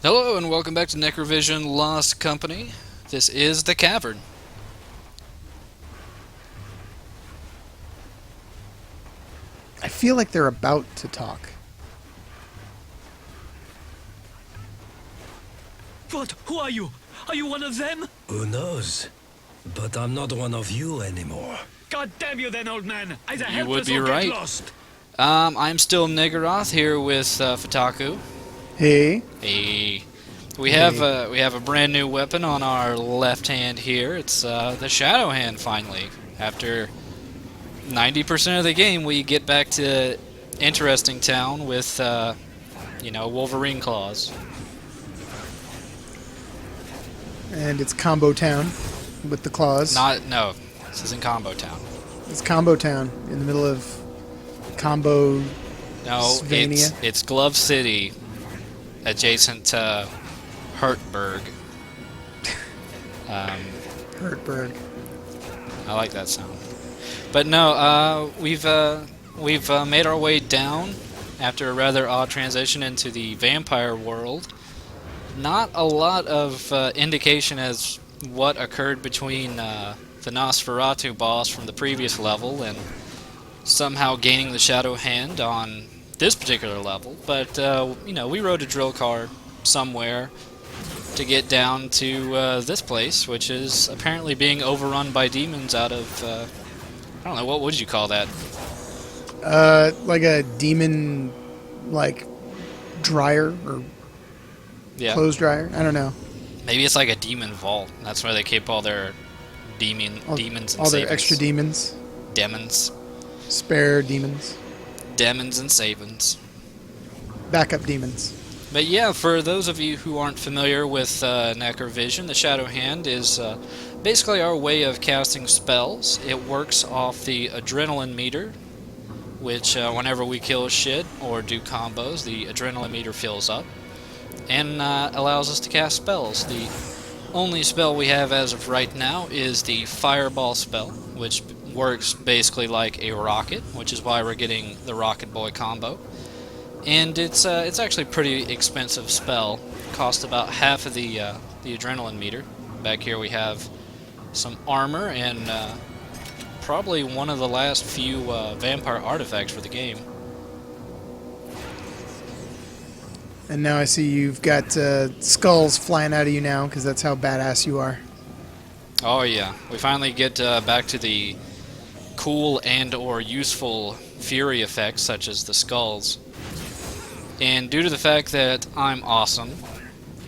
Hello and welcome back to Necrovision Lost Company. This is the Cavern. I feel like they're about to talk. What? Who are you? Are you one of them? Who knows? But I'm not one of you anymore. God damn you then, old man! Either You help would us be or right. get lost! I'm still Niggeroth here with Futaku. Hey, Hey. We have a brand new weapon on our left hand here. It's the Shadowhand finally. After 90% of the game, we get back to Interesting Town with, Wolverine claws. and it's Combo Town with the claws. No, this isn't Combo Town. It's Combo Town in the middle of Combo. No, Svania? it's Glove City, adjacent to Hurtberg. Hurtberg. I like that sound. But no, we've made our way down after a rather odd transition into the vampire world. Not a lot of indication as what occurred between the Nosferatu boss from the previous level and somehow gaining the Shadow Hand on this particular level. But we rode a drill car somewhere to get down to this place, which is apparently being overrun by demons out of I don't know, what would you call that? Like a demon, dryer or Yeah, clothes dryer. I don't know. maybe it's like a demon vault. That's where they keep all their demons and All their savings. extra demons, demons, spare demons, demons and savings. backup demons. But yeah, for those of you who aren't familiar with Necrovision, the Shadow Hand is basically our way of casting spells. It works off the adrenaline meter, which whenever we kill shit or do combos, the adrenaline meter fills up and allows us to cast spells. The only spell we have as of right now is the Fireball spell, which works basically like a rocket, which is why we're getting the Rocket Boy combo. And it's actually a pretty expensive spell. Costs about half of the adrenaline meter. Back here we have some armor and probably one of the last few vampire artifacts for the game. And now I see you've got skulls flying out of you now because that's how badass you are. Oh yeah, we finally get back to the cool and or useful fury effects such as the skulls. And due to the fact that I'm awesome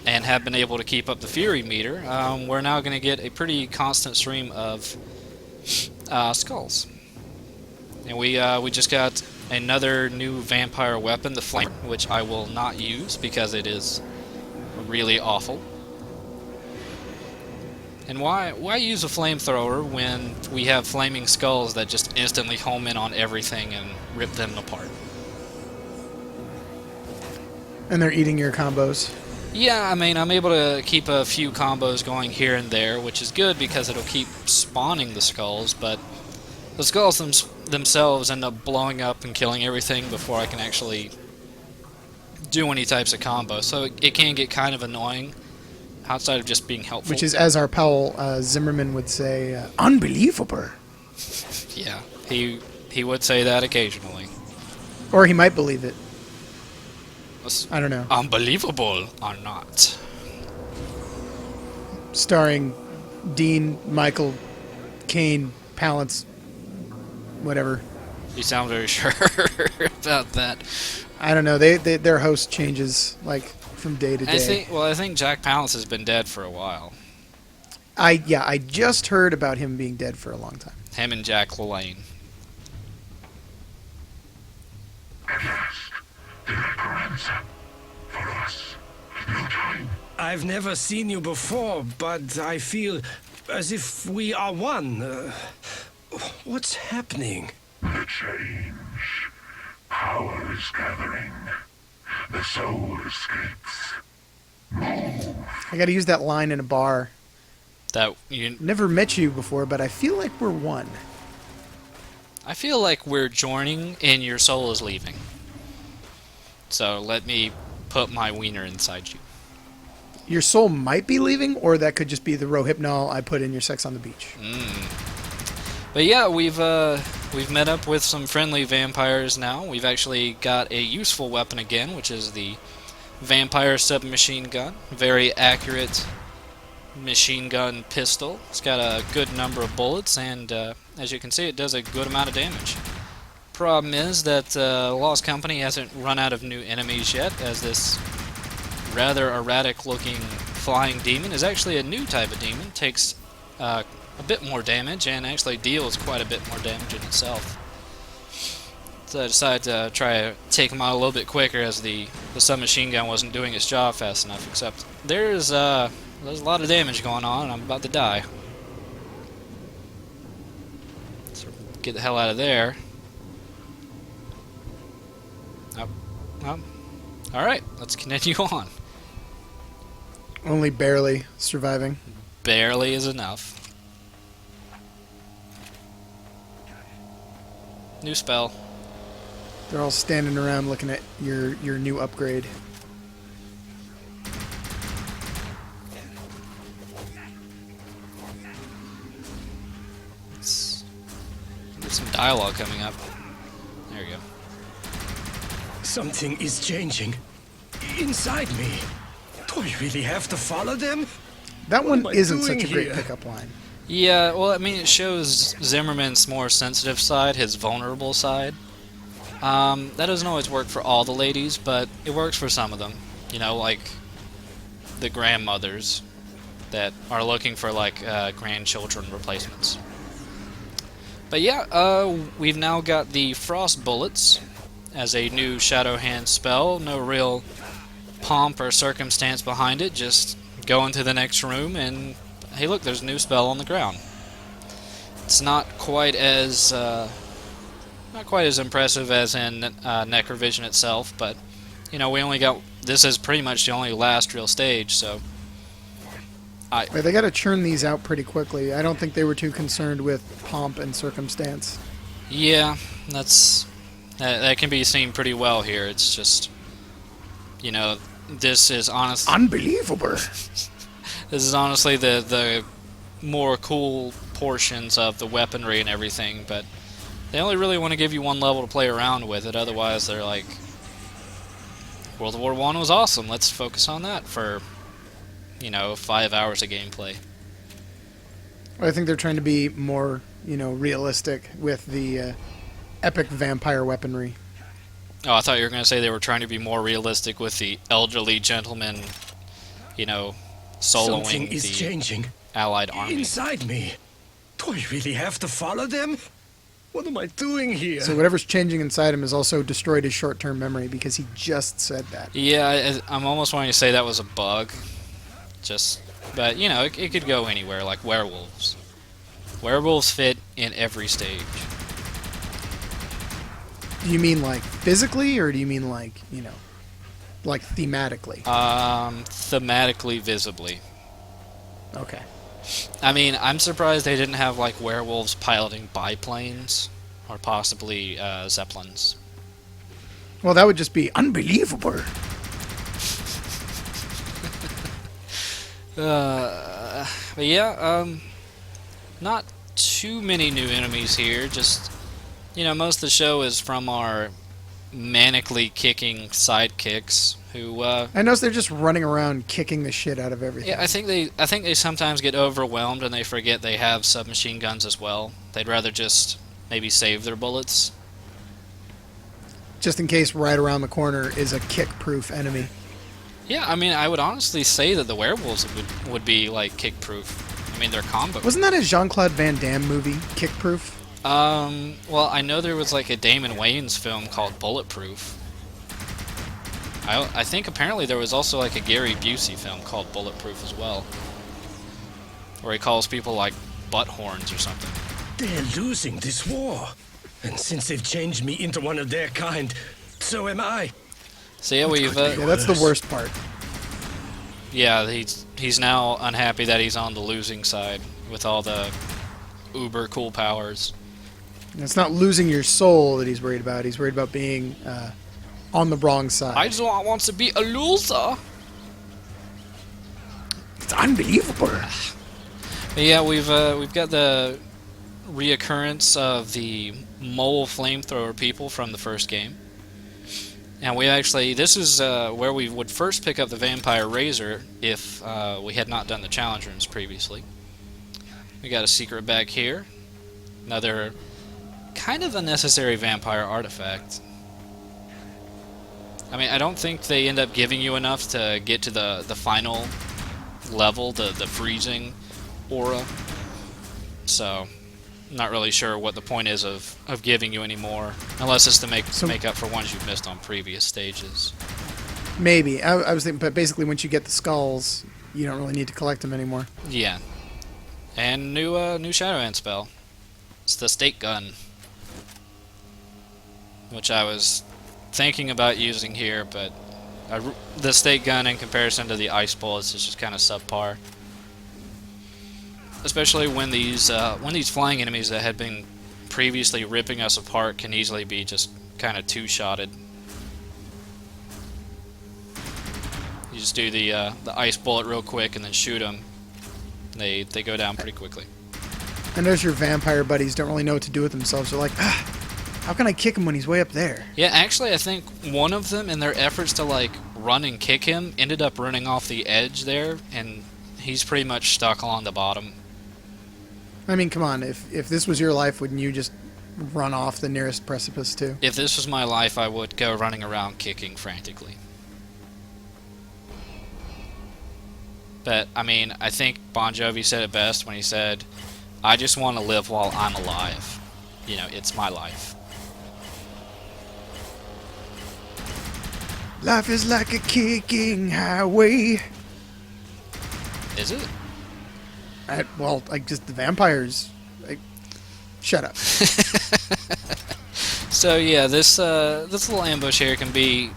and have been able to keep up the fury meter, we're now going to get a pretty constant stream of skulls. And we just got another new vampire weapon, the flame, which I will not use because it is really awful. And why use a flamethrower when we have flaming skulls that just instantly home in on everything and rip them apart? And they're eating your combos. Yeah, I mean, I'm able to keep a few combos going here and there, which is good because it'll keep spawning the skulls, but the skulls themselves end up blowing up and killing everything before I can actually do any types of combos, so it can get kind of annoying outside of just being helpful. Which is, as our pal Zimmerman would say, unbelievable. Yeah, he would say that occasionally. Or he might believe it. I don't know. Unbelievable or not. Starring Dean, Michael, Kane, Palance, whatever. You sound very sure about that. I don't know. Their host changes from day to day. I think Jack Palance has been dead for a while. I just heard about him being dead for a long time. Him and Jack LaLanne. I've never seen you before, but I feel as if we are one. What's happening? The change. Power is gathering. The soul escapes. Move. I got to use that line in a bar. That you Never met you before, but I feel like we're one. I feel like we're joining and your soul is leaving. So let me put my wiener inside you. your soul might be leaving, or that could just be the rohypnol I put in your sex on the beach. But yeah, we've met up with some friendly vampires now. We've actually got a useful weapon again, which is the vampire submachine gun. Very accurate machine gun pistol. It's got a good number of bullets, and as you can see, it does a good amount of damage. Problem is that Lost Company hasn't run out of new enemies yet, as this rather erratic-looking flying demon is actually a new type of demon. Takes a bit more damage and actually deals quite a bit more damage in itself. So I decided to try to take him out a little bit quicker, as the submachine gun wasn't doing its job fast enough. Except there's a lot of damage going on, and I'm about to die. So get the hell out of there. Oh. Alright, let's continue on. Only barely surviving. Barely is enough. New spell. They're all standing around looking at your new upgrade. Let's get some dialogue coming up. There you go. Something is changing. Inside me. Do I really have to follow them? That What one am I isn't doing such a great here? pickup line. Yeah, well, I mean, it shows Zimmerman's more sensitive side, his vulnerable side. That doesn't always work for all the ladies, but it works for some of them. You know, like the grandmothers that are looking for, like, grandchildren replacements. But yeah, we've now got the Frost Bullets as a new Shadowhand spell. No real pomp or circumstance behind it, just go into the next room and hey look, there's a new spell on the ground. It's not quite as impressive as in Necrovision itself, but you know, we only got, this is pretty much the only last real stage, so Wait, they got to churn these out pretty quickly. I don't think they were too concerned with pomp and circumstance. yeah, that can be seen pretty well here. It's just, you know, this is honestly Unbelievable. this is honestly the more cool portions of the weaponry and everything, but they only really want to give you one level to play around with it. Otherwise, they're like, World War I was awesome. Let's focus on that for, you know, 5 hours of gameplay. I think they're trying to be more, realistic with the epic vampire weaponry. Oh, I thought you were going to say they were trying to be more realistic with the elderly gentleman, you know, soloing Something is the changing. Allied army. Inside me. Do I really have to follow them? What am I doing here? So whatever's changing inside him has also destroyed his short-term memory because he just said that. Yeah, I'm almost wanting to say that was a bug. But, you know, it could go anywhere, like werewolves. Werewolves fit in every stage. Do you mean like physically, or do you mean like, like thematically? Thematically, visibly. Okay. I mean, I'm surprised they didn't have, like, werewolves piloting biplanes, or possibly, zeppelins. Well, that would just be unbelievable. But yeah, not too many new enemies here, just, you know, most of the show is from our manically kicking sidekicks, who, I notice they're just running around kicking the shit out of everything. yeah, I think they sometimes get overwhelmed and they forget they have submachine guns as well. They'd rather just maybe save their bullets. Just in case right around the corner is a kick-proof enemy. Yeah, I mean, I would honestly say that the werewolves would be, like, kick-proof. I mean, they're combo. Wasn't that a Jean-Claude Van Damme movie, Kick-Proof? Well, I know there was, like, a Damon Wayans film called Bulletproof. I think apparently there was also, like, a Gary Busey film called Bulletproof as well. Where he calls people, like, butt horns or something. They're losing this war. And since they've changed me into one of their kind, so am I. So yeah, we've, Yeah, that's the worst part. yeah, he's now unhappy that he's on the losing side with all the uber cool powers. And it's not losing your soul that he's worried about. He's worried about being on the wrong side. I just want to be a loser. unbelievable. But yeah, we've got the reoccurrence of the mole flamethrower people from the first game. And we actually, this is where we would first pick up the Vampire Razor if we had not done the challenge rooms previously. We got a secret back here. Another kind of unnecessary vampire artifact. I mean, I don't think they end up giving you enough to get to the final level, the freezing aura. So, not really sure what the point is of giving you any more, unless it's to make up for ones you've missed on previous stages. Maybe. I was thinking, but basically once you get the skulls, you don't really need to collect them anymore. Yeah. And new Shadowhand spell. It's the stake gun, which I was thinking about using here, but the stake gun in comparison to the ice bullets is just kind of subpar. Especially when these flying enemies that had been previously ripping us apart can easily be just kind of two-shotted. You just do the ice bullet real quick and then shoot them. They go down pretty quickly. I notice your vampire buddies don't really know what to do with themselves. They're like, how can I kick him when he's way up there? Yeah, actually, I think one of them, in their efforts to like run and kick him, ended up running off the edge there, and he's pretty much stuck along the bottom. I mean, come on. If this was your life, wouldn't you just run off the nearest precipice too? If this was my life, I would go running around kicking frantically. But, I mean, I think Bon Jovi said it best when he said, I just want to live while I'm alive. You know, it's my life. Life is like a kicking highway. Is it? Well, like just the vampires. Shut up. So yeah, this little ambush here can be,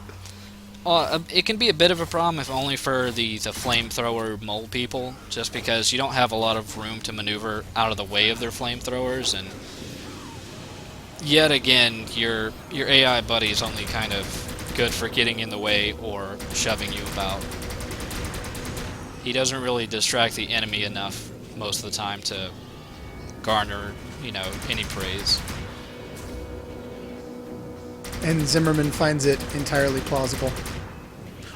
it can be a bit of a problem if only for the flamethrower mole people, just because you don't have a lot of room to maneuver out of the way of their flamethrowers, and yet again, your AI buddy is only kind of good for getting in the way or shoving you about. He doesn't really distract the enemy enough most of the time to garner, you know, any praise. And Zimmerman finds it entirely plausible.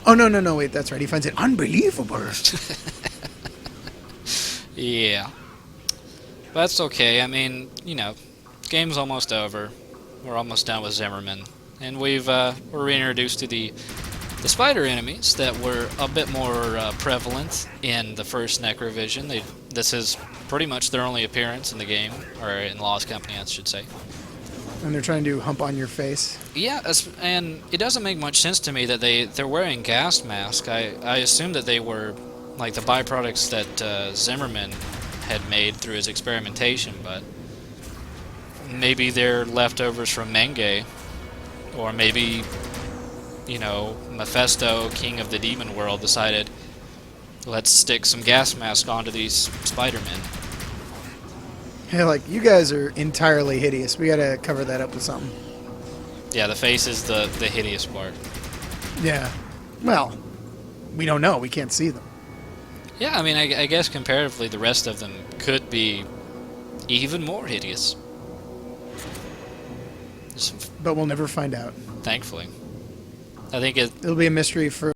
Oh, no, wait, that's right. He finds it unbelievable. Yeah. But that's okay. I mean, you know, game's almost over. We're almost done with Zimmerman. And we're reintroduced to the spider enemies that were a bit more prevalent in the first Necrovision. This is pretty much their only appearance in the game, or in Lost Company, I should say. And they're trying to hump on your face. Yeah, and it doesn't make much sense to me that they're wearing gas masks. I assumed that they were like the byproducts that Zimmerman had made through his experimentation, but maybe they're leftovers from Menge, or maybe, you know, Mephisto, king of the demon world, decided, let's stick some gas mask onto these Spider-Men. Hey, like, you guys are entirely hideous. We gotta cover that up with something. Yeah, the face is the hideous part. Yeah. Well, we don't know. We can't see them. Yeah, I mean, I guess comparatively the rest of them could be even more hideous. But we'll never find out. Thankfully. I think It'll be a mystery for